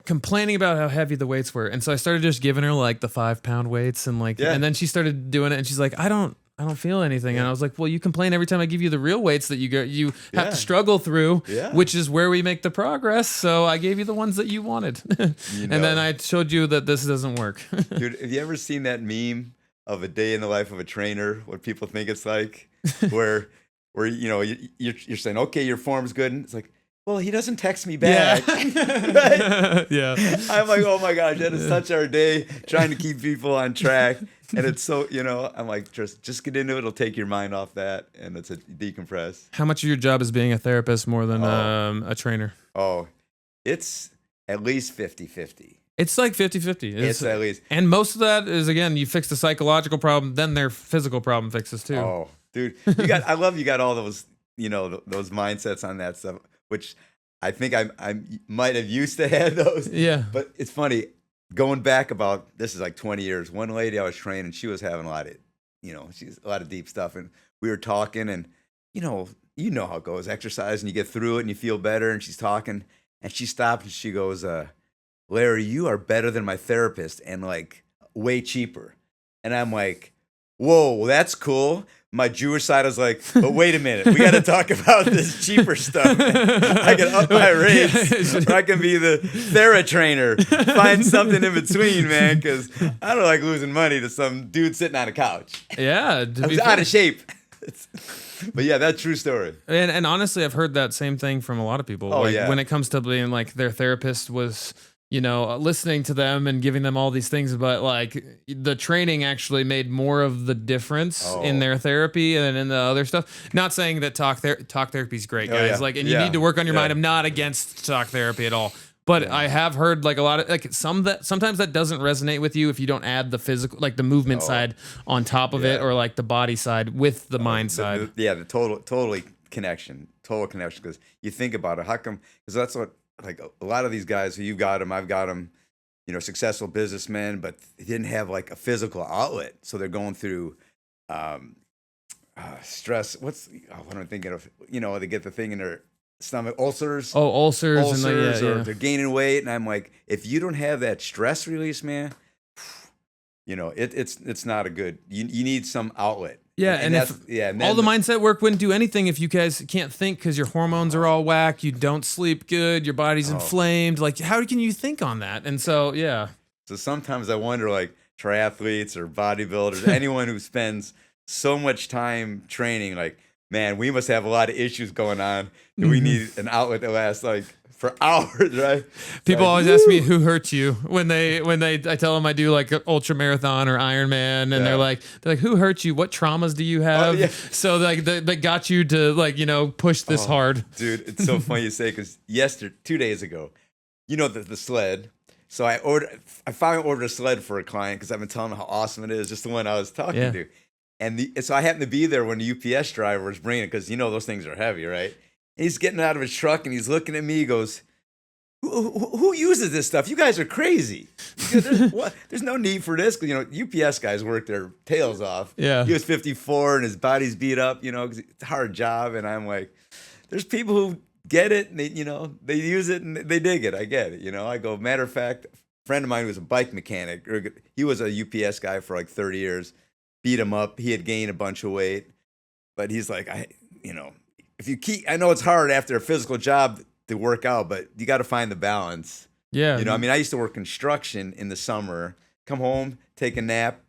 complaining about how heavy the weights were. And so I started just giving her like the 5-pound weights and and then she started doing it and she's like, I don't feel anything. And I was like, well, you complain every time I give you the real weights that you have to struggle through, which is where we make the progress. So I gave you the ones that you wanted. And then I showed you that this doesn't work. Dude, have you ever seen that meme of a day in the life of a trainer, what people think it's like, where you know, you're saying, okay, your form's good. And it's like, well, he doesn't text me back. Yeah. Right? Yeah. I'm like, oh my gosh, that is such our day, trying to keep people on track. And it's so, you know, I'm like, just get into it. It'll take your mind off that, and it's a decompress. How much of your job is being a therapist more than a trainer? Oh, it's at least 50-50. It's like 50-50. It's at least. And most of that is, again, you fix the psychological problem, then their physical problem fixes too. Oh, dude. I love you got all those, you know, those mindsets on that stuff, which I think I might have used to have those. Yeah. But it's funny. Going back this is like 20 years, one lady I was training, she was having a lot of deep stuff. And we were talking and, you know how it goes, exercise and you get through it and you feel better. And she's talking and she stopped and she goes, Larry, you are better than my therapist and like way cheaper. And I'm like, whoa, that's cool. My Jewish side is like, but wait a minute, we got to talk about this cheaper stuff. I can up my rates, or I can be the Thera trainer. Find something in between, man, because I don't like losing money to some dude sitting on a couch. Yeah, I was out of shape. But yeah, that's true story. And honestly, I've heard that same thing from a lot of people. Oh, when it comes to being like their therapist was, you know, listening to them and giving them all these things, but like the training actually made more of the difference in their therapy and in the other stuff. Not saying that talk therapy is great, guys. Like, and you need to work on your mind. I'm not against talk therapy at all. But I have heard like a lot of like sometimes that doesn't resonate with you if you don't add the physical, like the movement side on top of it, or like the body side with the mind side. The total connection. Because you think about it, how come? Because that's what. Like a lot of these guys who you've got them, I've got them, you know, successful businessmen, but they didn't have like a physical outlet. So they're going through stress. What am I thinking of? You know, they get the thing in their stomach, ulcers. Oh, ulcers or they're gaining weight. And I'm like, if you don't have that stress release, man, you know, it's not a good, you need some outlet. Yeah, and all the mindset work wouldn't do anything if you guys can't think because your hormones are all whack, you don't sleep good, your body's inflamed. Like, how can you think on that? And so, yeah. So sometimes I wonder, like, triathletes or bodybuilders, anyone who spends so much time training, like, man, we must have a lot of issues going on. Do we need an outlet that lasts, like, for hours, right? People always ask me who hurt you when I tell them I do like an ultra marathon or Ironman, and they're like who hurt you? What traumas do you have? So like they got you to like push this hard, dude. It's so funny you say because 2 days ago, the sled. So I finally ordered a sled for a client because I've been telling him how awesome it is, just the one I was talking to, and so I happened to be there when the UPS driver was bringing it because those things are heavy, right? He's getting out of his truck and he's looking at me. He goes, who uses this stuff? You guys are crazy. There's no need for this. UPS guys work their tails off. Yeah. He was 54 and his body's beat up, because it's a hard job. And I'm like, there's people who get it and they use it and they dig it. I get it. I go, matter of fact, a friend of mine was a bike mechanic. He was a UPS guy for like 30 years, beat him up. He had gained a bunch of weight, but he's like, if you I know it's hard after a physical job to work out, but you got to find the balance. Yeah. I used to work construction in the summer, come home, take a nap,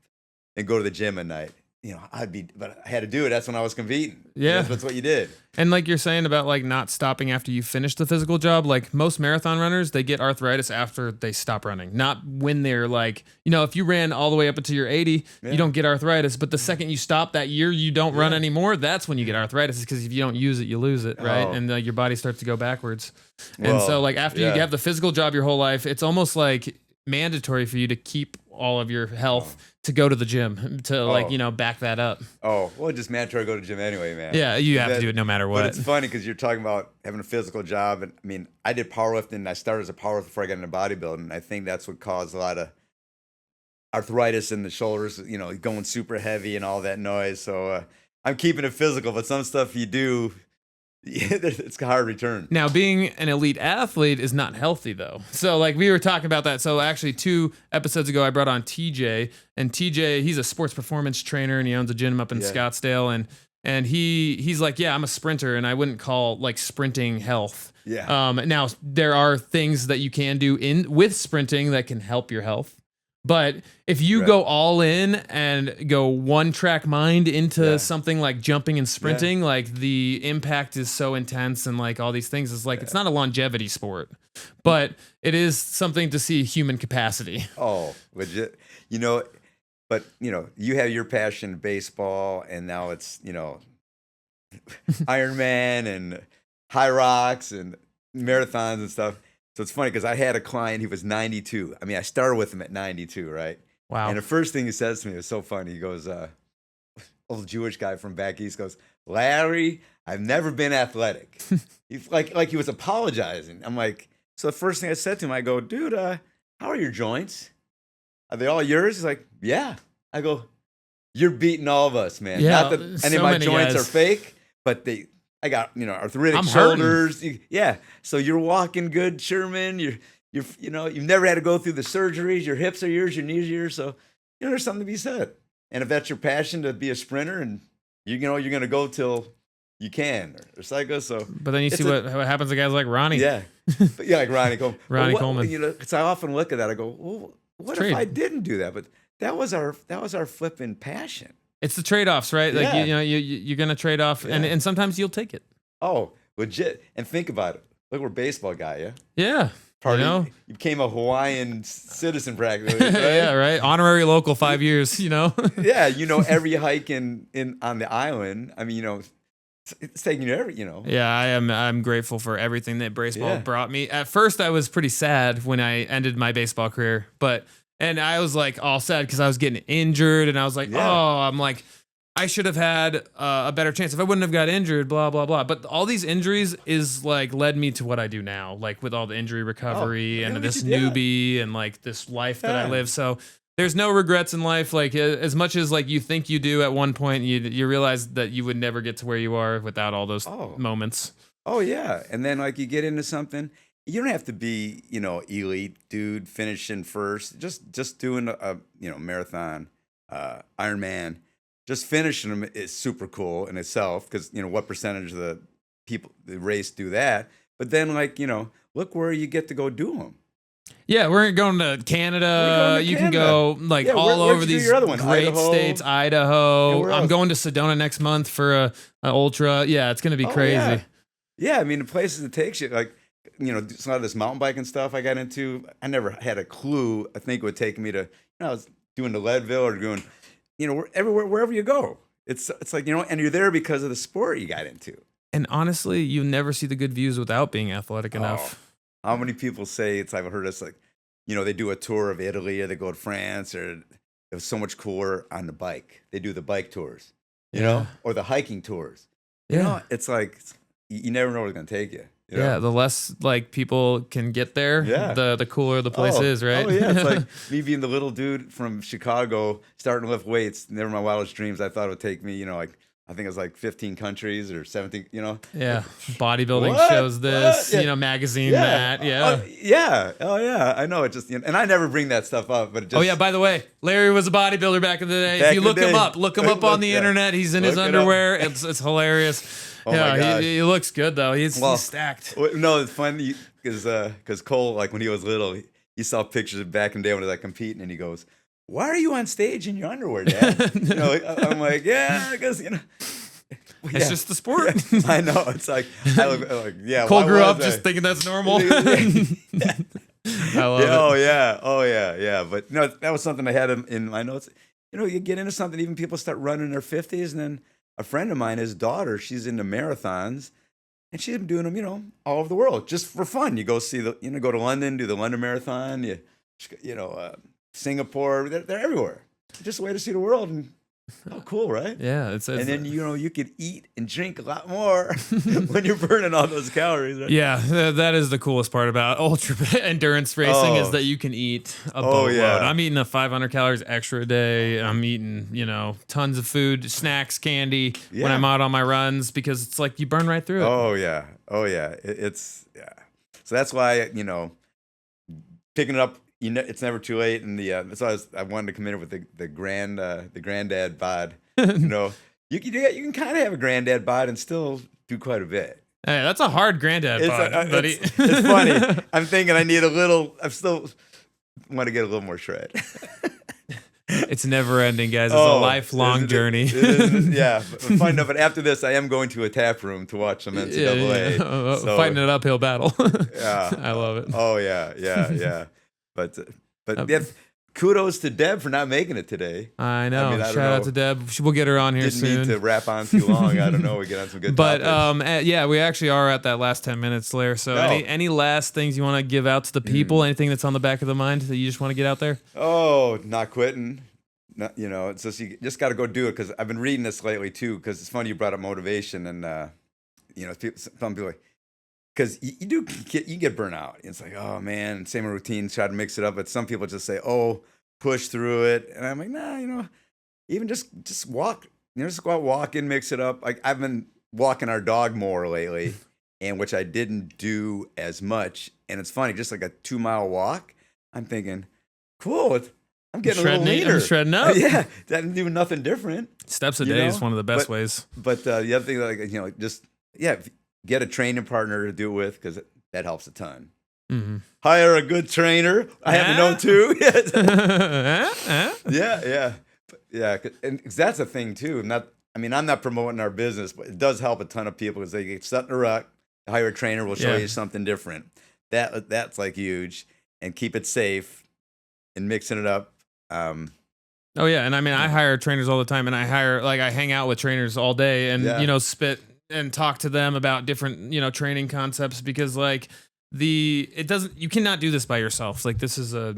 and go to the gym at night. But I had to do it. That's when I was competing. Yeah. That's what you did. And like you're saying about like not stopping after you finish the physical job, like most marathon runners, they get arthritis after they stop running, not when they're like, if you ran all the way up until you're 80, you don't get arthritis. But the second you stop that year, you don't run anymore. That's when you get arthritis because if you don't use it, you lose it. Right. And your body starts to go backwards. And so like after you have the physical job your whole life, it's almost like mandatory for you to keep all of your health to go to the gym to back that up. Oh, well, just mandatory to go to the gym anyway, man. Yeah, you have to do it no matter what. But it's funny because you're talking about having a physical job. And I did powerlifting and I started as a powerlifter before I got into bodybuilding. I think that's what caused a lot of arthritis in the shoulders, going super heavy and all that noise. So I'm keeping it physical, but some stuff you do, it's a hard return. Now, being an elite athlete is not healthy, though. So, like, we were talking about that. So, actually, 2 episodes ago, I brought on TJ. And TJ, he's a sports performance trainer, and he owns a gym up in Scottsdale. And he's like, yeah, I'm a sprinter, and I wouldn't call, like, sprinting health. Yeah. Now, there are things that you can do with sprinting that can help your health. But if you go all in and go one track mind into something like jumping and sprinting, like the impact is so intense and like all these things, it's like it's not a longevity sport, but it is something to see human capacity. Oh, legit. But you have your passion, baseball, and now it's, Ironman and high rocks and marathons and stuff. So it's funny because I had a client, he was 92. I started with him at 92, right? Wow. And the first thing he says to me was so funny. He goes, old Jewish guy from back east goes, Larry, I've never been athletic. He's like he was apologizing. I'm like, so the first thing I said to him, I go, dude, how are your joints? Are they all yours? He's like, yeah. I go, you're beating all of us, man. Yeah, not that any of my joints are fake, but I got, arthritic shoulders. Yeah. So you're walking good, Sherman. You've never had to go through the surgeries. Your hips are yours, your knees are yours. So, there's something to be said. And if that's your passion to be a sprinter and you're going to go till you can or psycho. So, but then you see what happens to guys like Ronnie. Yeah. Like Ronnie Coleman. Coleman. Because I often look at that. I go, well, what if I didn't do that? But that was our flipping passion. It's the trade-offs, right? Like you're gonna trade off, and sometimes you'll take it. Oh, legit! And think about it. Look, we're a baseball guy, yeah. Yeah, you became a Hawaiian citizen practically, right? Yeah, right. Honorary local 5 years, Yeah, every hike on the island. It's taking you every, Yeah, I'm grateful for everything that baseball brought me. At first, I was pretty sad when I ended my baseball career, and I was like all sad because I was getting injured, and I was like, I'm like, I should have had a better chance if I wouldn't have got injured, blah, blah, blah. But all these injuries is like led me to what I do now, like with all the injury recovery and this newbie and like this life that I live. So there's no regrets in life. Like as much as like you think you do at one point, you realize that you would never get to where you are without all those moments. Oh yeah. And then like you get into something, you don't have to be, elite dude finishing first, just doing a, marathon, Ironman. Just finishing them is super cool in itself because, what percentage of the race do that. But then, look where you get to go do them. Yeah, we're going to Canada. You can go all over these great states, Idaho. I'm going to Sedona next month for an ultra. Yeah, it's going to be crazy. Yeah, the places it takes you, a lot of this mountain biking stuff I got into. I never had a clue. I think it would take me to, I was doing the Leadville or doing, wherever you go. It's like, and you're there because of the sport you got into. And honestly, you never see the good views without being athletic enough. How many people say I've heard us like, they do a tour of Italy or they go to France, or it was so much cooler on the bike. They do the bike tours, or the hiking tours. It's like, you never know where it's going to take you. Yeah, the less like people can get there, the cooler the place is, right? Oh yeah, it's like me being the little dude from Chicago starting to lift weights. Never my wildest dreams. I thought it would take me, I think it was like 15 countries or 17, Yeah, bodybuilding shows this, magazine that, Oh yeah, I know it just, and I never bring that stuff up, but it just. Oh yeah, by the way, Larry was a bodybuilder back in the day. If you look him up on the internet. He's in his underwear. It's hilarious. Oh my gosh. He looks good though. He's stacked. No, it's funny because Cole, like when he was little, he saw pictures back in the day when he was like competing, and he goes, "Why are you on stage in your underwear, Dad?" I'm like, yeah, because it's just the sport. I know. It's like, Cole grew up just thinking that's normal. I love it. Oh yeah. But that was something I had in my notes. You get into something, even people start running in their 50s, and then a friend of mine, his daughter, she's into marathons, and she's been doing them, all over the world, just for fun. You go see go to London, do the London Marathon. Singapore, they're everywhere. Just a way to see the world, and cool, right? Yeah, and then you could eat and drink a lot more when you're burning all those calories. Right? Yeah, that is the coolest part about ultra endurance racing is that you can eat a boatload. I'm eating 500 calories extra a day. I'm eating tons of food, snacks, candy when I'm out on my runs because it's like you burn right through it. Oh yeah. So that's why picking it up. It's never too late, and that's why I wanted to come in with the Granddad Bod. You can kind of have a Granddad Bod and still do quite a bit. Hey, that's a hard Granddad Bod, buddy. It's funny. I'm thinking I still want to get a little more shred. It's never ending, guys. It's a lifelong journey. But after this, I am going to a tap room to watch some NCAA. So, fighting an uphill battle. Yeah, I love it. Oh yeah. But kudos to Deb for not making it today. I know. Shout out to Deb. We'll get her on here soon. Didn't need to wrap on too long. I don't know. We get on some good topics. We actually are at that last 10 minutes, Lair. So any last things you want to give out to the people? Anything that's on the back of the mind that you just want to get out there? Oh, not quitting. It's just you just got to go do it, because I've been reading this lately too. Because it's funny you brought up motivation, and some people. Because you get burnt out. It's like, oh man, same routine, try to mix it up. But some people just say, oh, push through it. And I'm like, nah, even just walk. Just go out walking, mix it up. Like I've been walking our dog more lately, and which I didn't do as much. And it's funny, just like a 2-mile walk, I'm thinking, cool, I'm getting a little leaner. I'm shredding up. Yeah, I'm doing nothing different. Steps a day is one of the best ways. But the other thing, get a training partner to do it with, because that helps a ton. Mm-hmm. Hire a good trainer. I happen to know too. Yeah. And that's a thing too. I'm not promoting our business, but it does help a ton of people, because they get stuck in a rut. Hire a trainer, will show you something different. That's like huge. And keep it safe and mixing it up. Oh yeah, and I hire trainers all the time, and I hang out with trainers all day, and spit and talk to them about different training concepts, because you cannot do this by yourself. Like this is a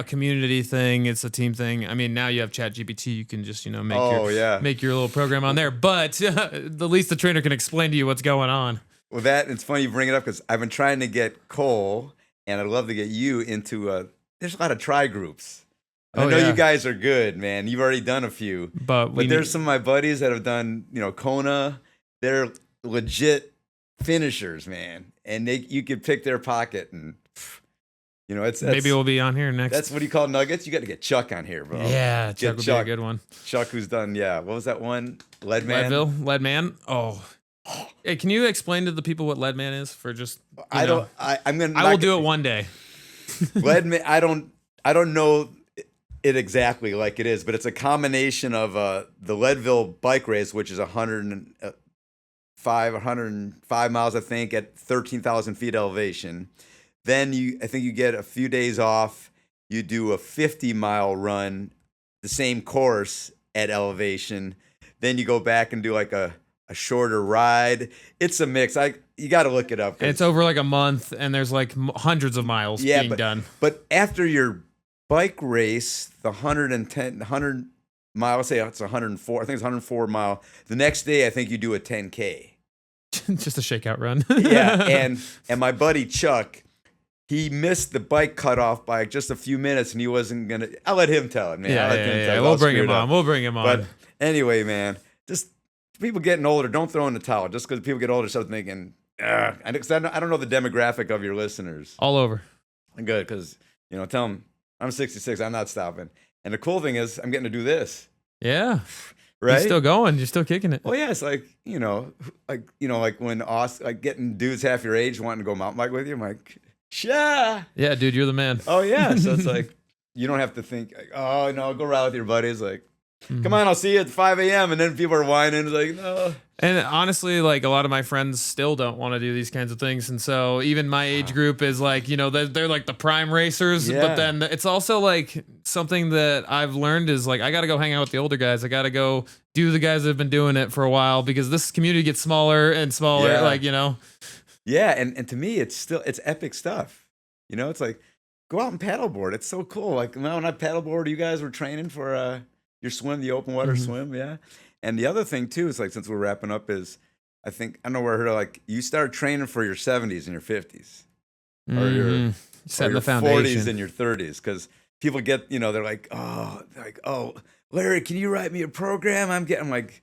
community thing. It's a team thing. Now you have ChatGPT. You can just make your little program on there. But the least the trainer can explain to you what's going on. Well, it's funny you bring it up, because I've been trying to get Cole, and I'd love to get you into there's a lot of try groups. I know you guys are good, man. You've already done a few. But there's some of my buddies that have done Kona. They're legit finishers, man, and you could pick their pocket, and maybe we'll be on here next. That's what you call nuggets. You got to get Chuck on here, bro. Yeah, Chuck would be a good one. Chuck, who's done what was that one? Leadman. Oh, hey, can you explain to the people what Leadman is for just? I will do it one day. Leadman. I don't know it exactly like it is, but it's a combination of the Leadville bike race, which is 150 105 miles, I think, at 13,000 feet elevation. Then I think you get a few days off. You do a 50-mile run, the same course at elevation. Then you go back and do like a shorter ride. It's a mix. You got to look it up. It's over like a month, and there's like hundreds of miles being done. But after your bike race, the 100 mile, say it's 104. I think it's 104 mile. The next day, I think you do a 10K. Just a shakeout run. Yeah, and my buddy Chuck, he missed the bike cutoff by just a few minutes, and he wasn't gonna. I'll let him tell it, man. Yeah. We'll bring him on. We'll bring him on. But anyway, man, just people getting older, don't throw in the towel. Just because people get older, start thinking, I don't know the demographic of your listeners. All over. Good, because tell them I'm 66. I'm not stopping. And the cool thing is, I'm getting to do this. Yeah. Right. You're still going. You're still kicking it. Well, yeah. It's like like when getting dudes half your age wanting to go mountain bike with you. I'm like, yeah. Yeah, dude, you're the man. Oh yeah. So it's like you don't have to think, like, oh no, go ride with your buddies. Like, come on, I'll see you at 5 a.m. And then people are whining. It's like, no. And honestly, like a lot of my friends still don't want to do these kinds of things. And so even my age group is like, they're like the prime racers. Yeah. But then it's also like something that I've learned is like, I got to go hang out with the older guys. I got to go do the guys that have been doing it for a while because this community gets smaller and smaller. Yeah. Yeah. And to me, it's epic stuff. It's like, go out and paddleboard. It's so cool. Like when I paddleboard, you guys were training for your swim, the open water swim. Yeah. And the other thing too is like, since we're wrapping up, is I don't know where I heard like you start training for your 70s and your 50s, or your setting the foundation, 40s and your 30s, because people get they're like, oh, Larry, can you write me a program? I'm like,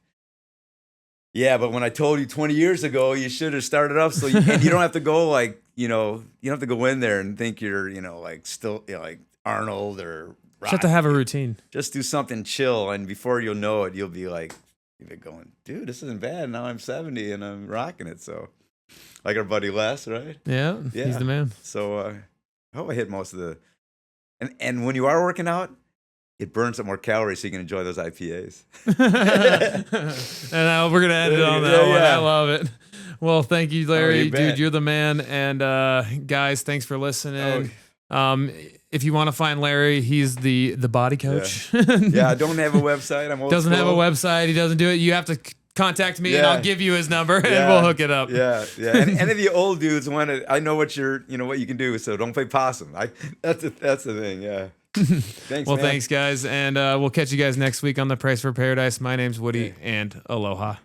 yeah, but when I told you 20 years ago, you should have started off and you don't have to go like you don't have to go in there and think you're like still like Arnold or. Just have to have a routine. Just do something chill, and before you'll know it, you'll be like, going, dude, this isn't bad. Now I'm 70 and I'm rocking it. So, like our buddy Les, right? Yeah, he's the man. So, I hope I hit most of the. And when you are working out, it burns up more calories, so you can enjoy those IPAs. And we're gonna end it on that one. I love it. Well, thank you, Larry, dude. You're the man. And guys, thanks for listening. If you want to find Larry, he's the body coach. Yeah, I don't have a website. I'm old doesn't school. Have a website. He doesn't do it. You have to contact me, and I'll give you his number, and we'll hook it up. Yeah. And any of the old dudes want to. I know what what you can do. So don't play possum. That's the thing. Yeah. Thanks. Well, man. Thanks, guys, and we'll catch you guys next week on The Price for Paradise. My name's Woody, and aloha.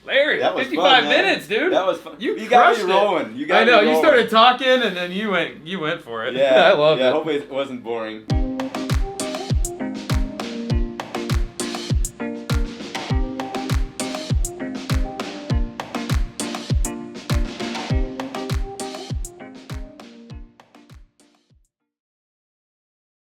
Larry, 55 minutes, dude. That was fun. You got me rolling. I know. You started talking, and then you went for it. Yeah. I love it. I hope it wasn't boring.